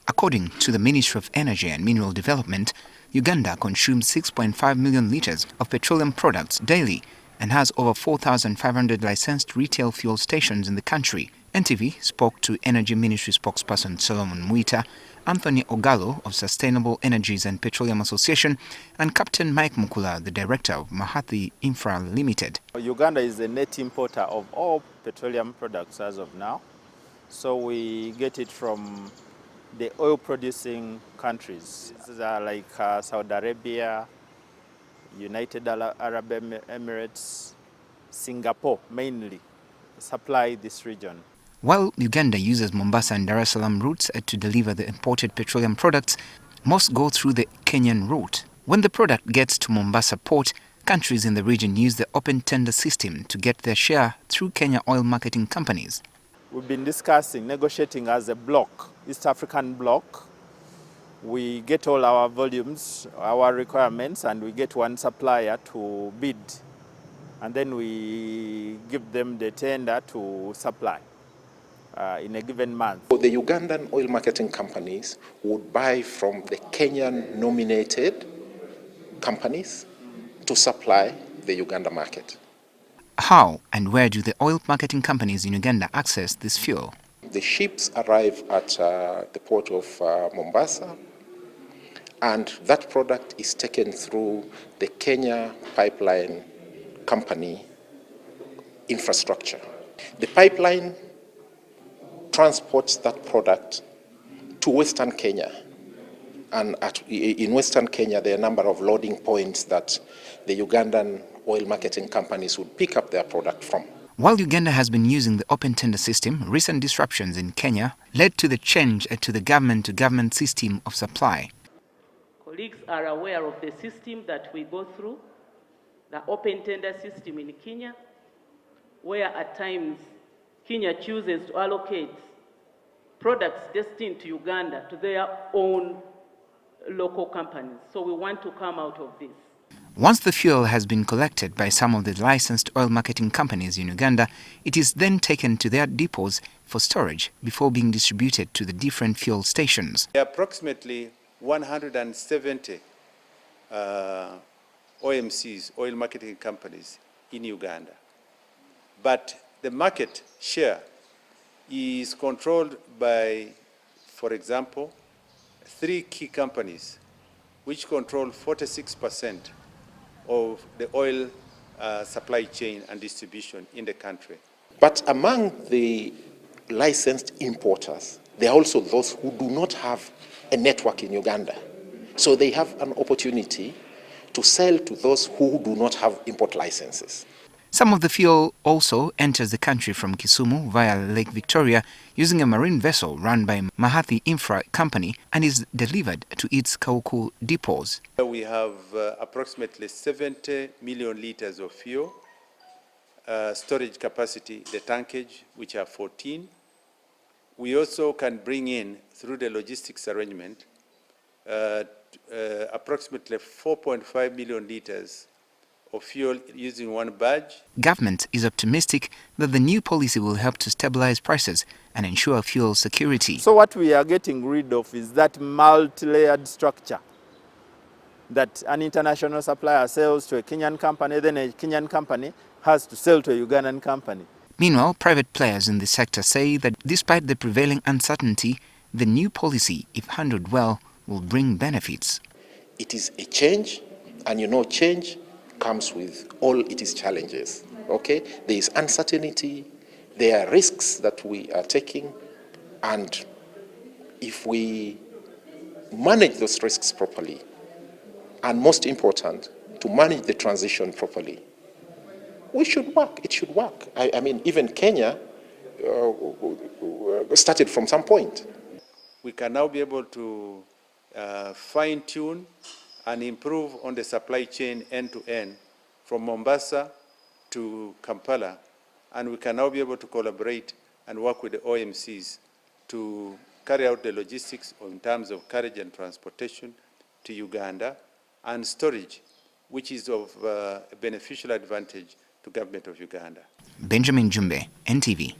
According to the Ministry of Energy and Mineral Development, Uganda consumes 6.5 million litres of petroleum products daily and has over 4,500 licensed retail fuel stations in the country. NTV spoke to Energy Ministry spokesperson Salaam, Anthony Ogalo of Sustainable Energies and Petroleum Association, and Captain Mike Mukula, the director of Mahathi Infra Limited. Uganda is a net importer of all petroleum products as of now. So we get it from the oil-producing countries. These are like Saudi Arabia, United Arab Emirates, Singapore mainly supply this region. While Uganda uses Mombasa and Dar Salaam routes to deliver the imported petroleum products, most go through the Kenyan route. When the product gets to Mombasa port, countries in the region use the open tender system to get their share through Kenya oil marketing companies. We've been discussing, negotiating as a bloc, East African bloc. We get all our volumes, our requirements, and we get one supplier to bid. And then we give them the tender to supply in a given month. The Ugandan oil marketing companies would buy from the Kenyan nominated companies to supply the Uganda market. How and where do the oil marketing companies in Uganda access this fuel? The ships arrive at the port of Mombasa, and that product is taken through the Kenya pipeline company infrastructure. The pipeline transports that product to Western Kenya. And in Western Kenya, there are a number of loading points that the Ugandan oil marketing companies would pick up their product from. While Uganda has been using the open tender system, recent disruptions in Kenya led to the change to the government-to-government system of supply. Colleagues are aware of the system that we go through, the open tender system in Kenya, where at times Kenya chooses to allocate products destined to Uganda to their own local companies. So we want to come out of this. Once the fuel has been collected by some of the licensed oil marketing companies in Uganda, it is then taken to their depots for storage before being distributed to the different fuel stations. There are approximately 170 OMCs, oil marketing companies, in Uganda. But the market share is controlled by, for example, 3 key companies which control 46% of the oil supply chain and distribution in the country. But among the licensed importers, there are also those who do not have a network in Uganda. So they have an opportunity to sell to those who do not have import licenses. Some of the fuel also enters the country from Kisumu via Lake Victoria using a marine vessel run by Mahathi Infra Company and is delivered to its Kauku depots. We have approximately 70 million liters of fuel, storage capacity, the tankage, which are 14. We also can bring in, through the logistics arrangement, approximately 4.5 million liters of fuel using one barge. Government is optimistic that the new policy will help to stabilize prices and ensure fuel security. So what we are getting rid of is that multi-layered structure that an international supplier sells to a Kenyan company, then a Kenyan company has to sell to a Ugandan company. Meanwhile, private players in the sector say that despite the prevailing uncertainty, the new policy, if handled well, will bring benefits. It is a change, and you know change comes with all its challenges. Okay, there is uncertainty, there are risks that we are taking, and if we manage those risks properly, and most important, to manage the transition properly, we should work. It should work. I mean, even Kenya started from some point. We can now be able to fine-tune and improve on the supply chain end-to-end from Mombasa to Kampala, and we can now be able to collaborate and work with the OMCs to carry out the logistics in terms of carriage and transportation to Uganda and storage, which is of beneficial advantage to government of Uganda. Benjamin Jumbe, NTV.